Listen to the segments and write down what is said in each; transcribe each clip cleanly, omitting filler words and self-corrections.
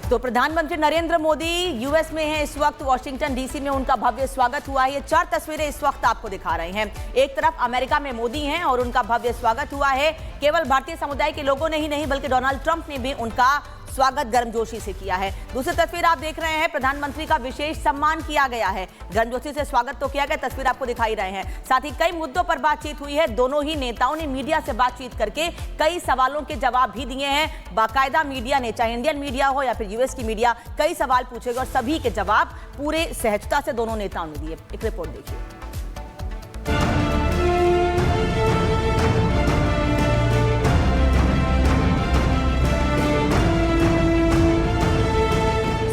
तो प्रधानमंत्री नरेंद्र मोदी यूएस में हैं इस वक्त। वॉशिंगटन डीसी में उनका भव्य स्वागत हुआ है। ये 4 तस्वीरें इस वक्त आपको दिखा रहे हैं। एक तरफ अमेरिका में मोदी हैं और उनका भव्य स्वागत हुआ है। केवल भारतीय समुदाय के लोगों ने ही नहीं बल्कि डोनाल्ड ट्रंप ने भी उनका स्वागत गर्मजोशी से किया है। दूसरी तस्वीर आप देख रहे हैं, प्रधानमंत्री का विशेष सम्मान किया गया है। गर्मजोशी से स्वागत तो किया गया, तस्वीर आपको दिखाई रहे हैं। साथ ही कई मुद्दों पर बातचीत हुई है। दोनों ही नेताओं ने मीडिया से बातचीत करके कई सवालों के जवाब भी दिए हैं। बाकायदा मीडिया ने, चाहे इंडियन मीडिया हो या फिर यूएस की मीडिया, कई सवाल पूछे गए और सभी के जवाब पूरे सहजता से दोनों नेताओं ने दिए। एक रिपोर्ट देखिए।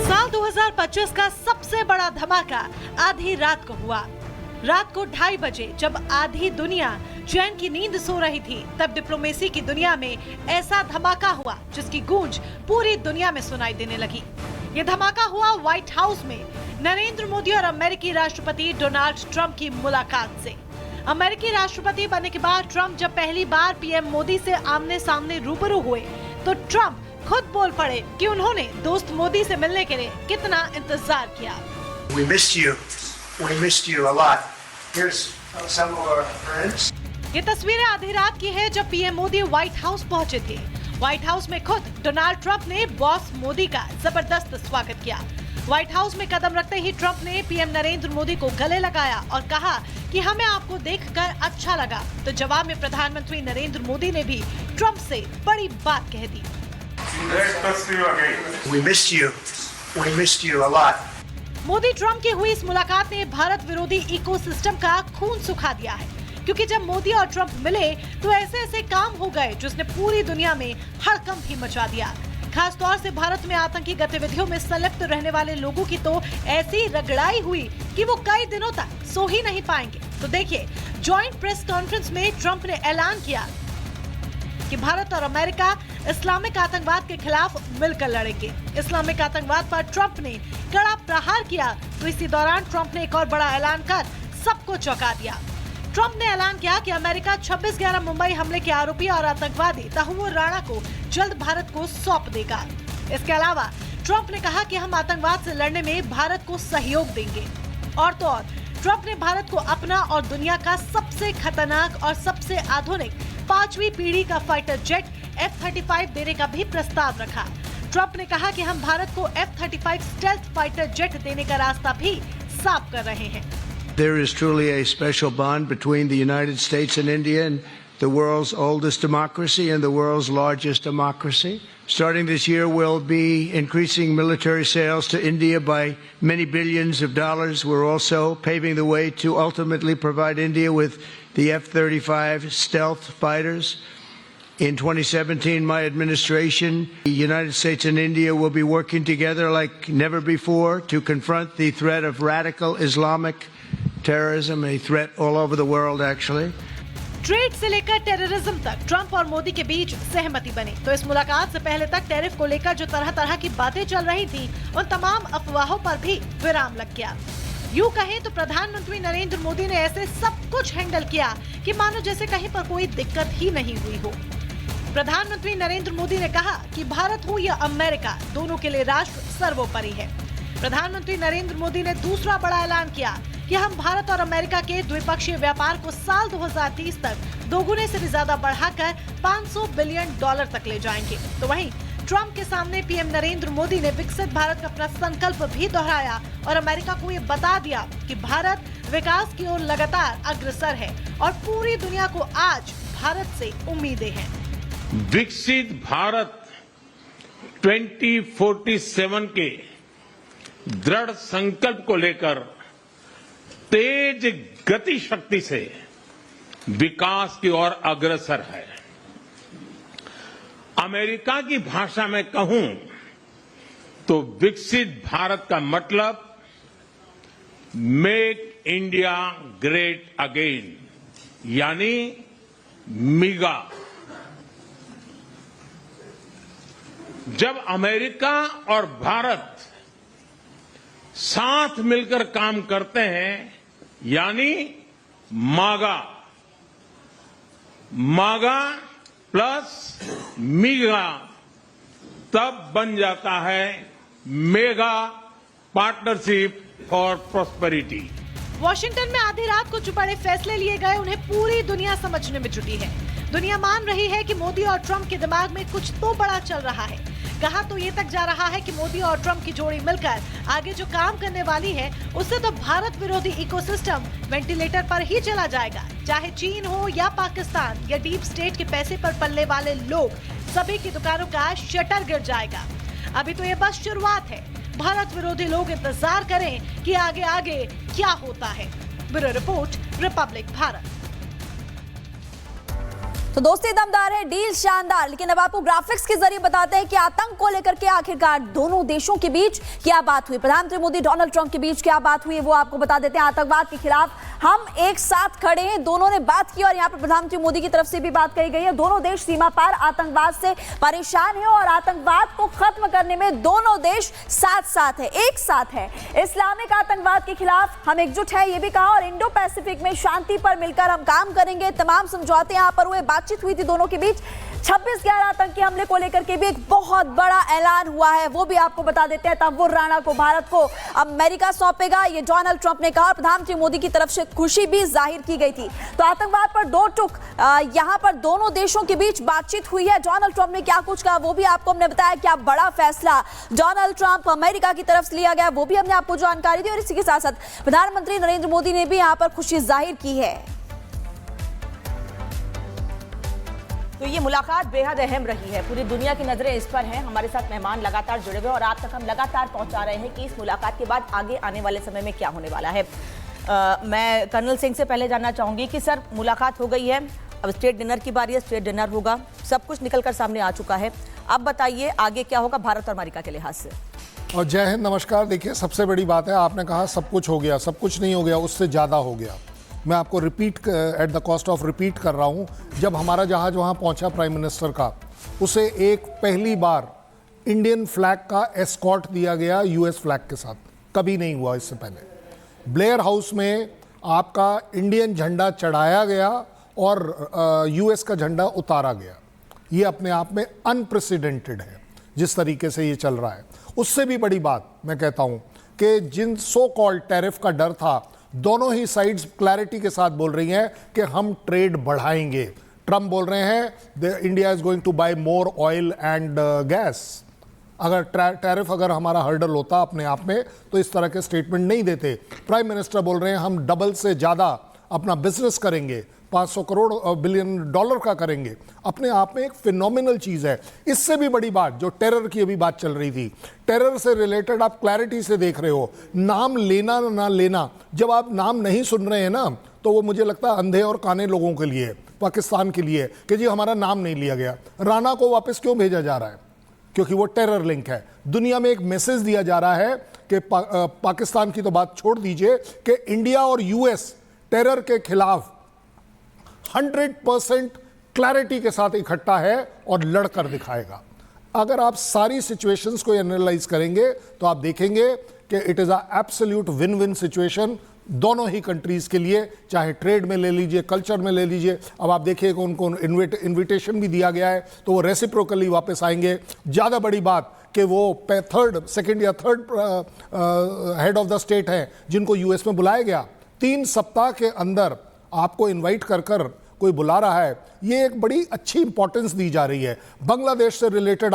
साल 2025 का सबसे बड़ा धमाका आधी रात को हुआ। रात को 2:30 बजे जब आधी दुनिया चैन की नींद सो रही थी, तब डिप्लोमेसी की दुनिया में ऐसा धमाका हुआ जिसकी गूंज पूरी दुनिया में सुनाई देने लगी। ये धमाका हुआ व्हाइट हाउस में नरेंद्र मोदी और अमेरिकी राष्ट्रपति डोनाल्ड ट्रंप की मुलाकात से। अमेरिकी राष्ट्रपति बनने के बाद ट्रंप जब पहली बार पीएम मोदी से आमने सामने रूबरू हुए तो ट्रंप खुद बोल पड़े कि उन्होंने दोस्त मोदी से मिलने के लिए कितना इंतजार किया। We missed you a lot. Here's some of our friends. ये तस्वीरें आधी रात की है जब पीएम मोदी व्हाइट हाउस पहुंचे थे। व्हाइट हाउस में खुद डोनाल्ड ट्रंप ने बॉस मोदी का जबरदस्त स्वागत किया। व्हाइट हाउस में कदम रखते ही ट्रंप ने पीएम नरेंद्र मोदी को गले लगाया और कहा कि हमें आपको देखकर अच्छा लगा। तो जवाब में प्रधानमंत्री नरेंद्र मोदी ने भी ट्रंप से बड़ी बात कह दी। We missed you a lot. Modi Trump की हुई इस मुलाकात ने भारत विरोधी इकोसिस्टम का खून सुखा दिया है, क्योंकि जब मोदी और ट्रंप मिले तो ऐसे ऐसे काम हो गए जिसने पूरी दुनिया में हड़कंप ही मचा दिया। खास तौर से भारत में आतंकी गतिविधियों में संलिप्त रहने वाले लोगों की तो ऐसी रगड़ाई हुई कि वो कई दिनों तक सो ही नहीं पाएंगे। तो देखिए, जॉइंट प्रेस कॉन्फ्रेंस में ट्रंप ने ऐलान किया कि भारत और अमेरिका इस्लामिक आतंकवाद के खिलाफ मिलकर लड़ेंगे। इस्लामिक आतंकवाद पर ट्रंप ने कड़ा प्रहार किया। तो इसी दौरान ट्रंप ने एक और बड़ा ऐलान कर सबको चौंका दिया। ट्रंप ने ऐलान किया कि अमेरिका 26/11 मुंबई हमले के आरोपी और आतंकवादी तहव्वुर राणा को जल्द भारत को सौंप देगा। इसके अलावा ट्रंप ने कहा कि हम आतंकवाद से लड़ने में भारत को सहयोग देंगे। और तो और ट्रंप ने भारत को अपना और दुनिया का सबसे खतरनाक और सबसे आधुनिक 5वीं पीढ़ी का फाइटर जेट F-35 देने का भी प्रस्ताव रखा। ट्रंप ने कहा कि हम भारत को F-35 स्टेल्थ फाइटर जेट देने का रास्ता भी साफ कर रहे हैं। There is truly a special bond between the United States and India, and the world's oldest democracy and the world's largest democracy. Starting this year, we'll be increasing military sales to India by many billions of dollars. We're also paving the way to ultimately provide India with the F-35 stealth fighters. In 2017, my administration, the United States and India will be working together like never before to confront the threat of radical Islamic terrorism, a threat all over the world actually. Trade से लेकर terrorism तक Trump और मोदी के बीच सहमति बनी। तो इस मुलाकात से पहले तक टैरिफ को लेकर जो तरह तरह की बातें चल रही थी, उन तमाम अफवाहों पर भी विराम लग गया। यूं कहें तो प्रधानमंत्री नरेंद्र मोदी ने ऐसे सब कुछ हैंडल किया कि मानो जैसे कहीं पर कोई दिक्कत ही नहीं हुई हो। प्रधानमंत्री नरेंद्र मोदी ने कहा कि भारत हो या अमेरिका, दोनों के लिए राष्ट्र सर्वोपरि है। प्रधानमंत्री नरेंद्र मोदी ने दूसरा बड़ा ऐलान किया कि हम भारत और अमेरिका के द्विपक्षीय व्यापार को साल 2030 तक दोगुने से भी ज्यादा बढ़ाकर $500 बिलियन तक ले जाएंगे। तो वहीं ट्रंप के सामने पीएम नरेंद्र मोदी ने विकसित भारत का अपना संकल्प भी दोहराया और अमेरिका को ये बता दिया कि भारत विकास की ओर लगातार अग्रसर है और पूरी दुनिया को आज भारत से उम्मीदें हैं। विकसित भारत 2047 के दृढ़ संकल्प को लेकर तेज गति शक्ति से विकास की ओर अग्रसर है। अमेरिका की भाषा में कहूं तो विकसित भारत का मतलब मेक इंडिया ग्रेट अगेन, यानी मिगा। जब अमेरिका और भारत साथ मिलकर काम करते हैं, यानी मागा, मागा प्लस मीगा, तब बन जाता है mega partnership for prosperity. Washington में आधी रात को जो बड़े फैसले लिए गए उन्हें पूरी दुनिया समझने में जुटी है। दुनिया मान रही है कि मोदी और ट्रंप के दिमाग में कुछ तो बड़ा चल रहा है। कहा तो ये तक जा रहा है कि मोदी और ट्रंप की जोड़ी मिलकर आगे जो काम करने वाली है उससे तो भारत विरोधी इकोसिस्टम वेंटिलेटर पर ही चला जाएगा। चाहे चीन हो या पाकिस्तान या डीप स्टेट के पैसे पर पलने वाले लोग, सभी की दुकानों का शटर गिर जाएगा। अभी तो ये बस शुरुआत है। भारत विरोधी लोग इंतजार करें कि आगे आगे क्या होता है। Bureau report, Republic Bharat. तो दोस्ती दमदार है, डील शानदार, लेकिन अब आपको ग्राफिक्स के जरिए बताते हैं कि आतंक को लेकर के आखिरकार दोनों देशों के बीच क्या बात हुई। प्रधानमंत्री मोदी डोनाल्ड ट्रंप के बीच क्या बात हुई वो आपको बता देते हैं। आतंकवाद के खिलाफ हम एक साथ खड़े हैं, दोनों ने बात की और यहाँ पर प्रधानमंत्री मोदी की तरफ से भी बात कही गई है। दोनों देश सीमा पार आतंकवाद से परेशान है और आतंकवाद को खत्म करने में दोनों देश साथ साथ है, एक साथ है। इस्लामिक आतंकवाद के खिलाफ हम एकजुट है ये भी कहा और इंडो पैसिफिक में शांति पर मिलकर हम काम करेंगे। तमाम समझौते यहाँ पर हुए, बातचीत हुई थी दोनों के बीच। 26/11 आतंकी हमले को लेकर के भी एक बहुत बड़ा ऐलान हुआ है, वो भी आपको बता देते हैं। तंबूर राणा को भारत को अमेरिका सौंपेगा, ये डोनाल्ड ट्रंप ने कहा और प्रधानमंत्री मोदी की तरफ से खुशी भी जाहिर की गई थी। तो आतंकवाद पर दो टुक यहां पर दोनों देशों के बीच बातचीत हुई है। डोनाल्ड ट्रंप ने क्या कुछ कहा वो भी आपको हमने बताया। क्या बड़ा फैसला डोनाल्ड ट्रंप अमेरिका की तरफ से लिया गया वो भी हमने आपको जानकारी दी और इसी के साथ साथ प्रधानमंत्री नरेंद्र मोदी ने भी यहां पर खुशी जाहिर की है। तो ये मुलाकात बेहद अहम रही है, पूरी दुनिया की नजरें इस पर हैं। हमारे साथ मेहमान लगातार जुड़े हुए और आप तक हम लगातार पहुंचा रहे हैं कि इस मुलाकात के बाद आगे आने वाले समय में क्या होने वाला है। मैं कर्नल सिंह से पहले जानना चाहूंगी कि सर, मुलाकात हो गई है, अब स्टेट डिनर की बारी है, स्टेट डिनर होगा, सब कुछ निकल कर सामने आ चुका है। अब बताइए आगे क्या होगा भारत और अमेरिका के लिहाज से। और जय हिंद, नमस्कार। देखिए, सबसे बड़ी बात है, आपने कहा सब कुछ हो गया, सब कुछ नहीं हो गया, उससे ज़्यादा हो गया। मैं आपको repeat at the cost of repeat कर रहा हूँ। जब हमारा जहाज वहाँ पहुँचा प्राइम मिनिस्टर का, उसे एक पहली बार इंडियन फ्लैग का एस्कॉर्ट दिया गया यूएस फ्लैग के साथ। कभी नहीं हुआ इससे पहले। ब्लेयर हाउस में आपका इंडियन झंडा चढ़ाया गया और यूएस का झंडा उतारा गया। ये अपने आप में अनप्रेसिडेंटेड है जिस तरीके से ये चल रहा है। उससे भी बड़ी बात मैं कहता हूँ कि जिन सो कॉल्ड टैरिफ का डर था, दोनों ही साइड्स क्लैरिटी के साथ बोल रही हैं कि हम ट्रेड बढ़ाएंगे। ट्रम्प बोल रहे हैं India is going to buy more oil and gas. अगर टैरिफ अगर हमारा हर्डल होता अपने आप में तो इस तरह के स्टेटमेंट नहीं देते। प्राइम मिनिस्टर बोल रहे हैं हम डबल से ज़्यादा अपना बिजनेस करेंगे, 500 करोड़ बिलियन डॉलर का करेंगे। अपने आप में एक फिनोमिनल चीज़ है। इससे भी बड़ी बात, जो टेरर की अभी बात चल रही थी, टेरर से रिलेटेड आप क्लैरिटी से देख रहे हो। नाम लेना ना लेना, जब आप नाम नहीं सुन रहे हैं ना, तो वो मुझे लगता है अंधे और काने लोगों के लिए, पाकिस्तान के लिए, कि जी हमारा नाम नहीं लिया गया। राणा को वापस क्यों भेजा जा रहा है? क्योंकि वो टेरर लिंक है। दुनिया में एक मैसेज दिया जा रहा है कि पाकिस्तान की तो बात छोड़ दीजिए कि इंडिया और यूएस टेरर के खिलाफ 100% क्लैरिटी के साथ इकट्ठा है और लड़कर दिखाएगा। अगर आप सारी सिचुएशंस को एनालाइज करेंगे तो आप देखेंगे कि it is a absolute win win situation दोनों ही कंट्रीज़ के लिए, चाहे ट्रेड में ले लीजिए, कल्चर में ले लीजिए। अब आप देखिए कि उनको इन्विटेशन भी दिया गया है तो वो रेसिप्रोकली वापस आएंगे। ज़्यादा बड़ी बात कि वो सेकंड या third head of the state हैं जिनको यूएस में बुलाया गया। 3 सप्ताह के अंदर आपको इनवाइट कर कोई बुला रहा है, ये एक बड़ी अच्छी इंपॉर्टेंस दी जा रही है। बांग्लादेश से रिलेटेड आप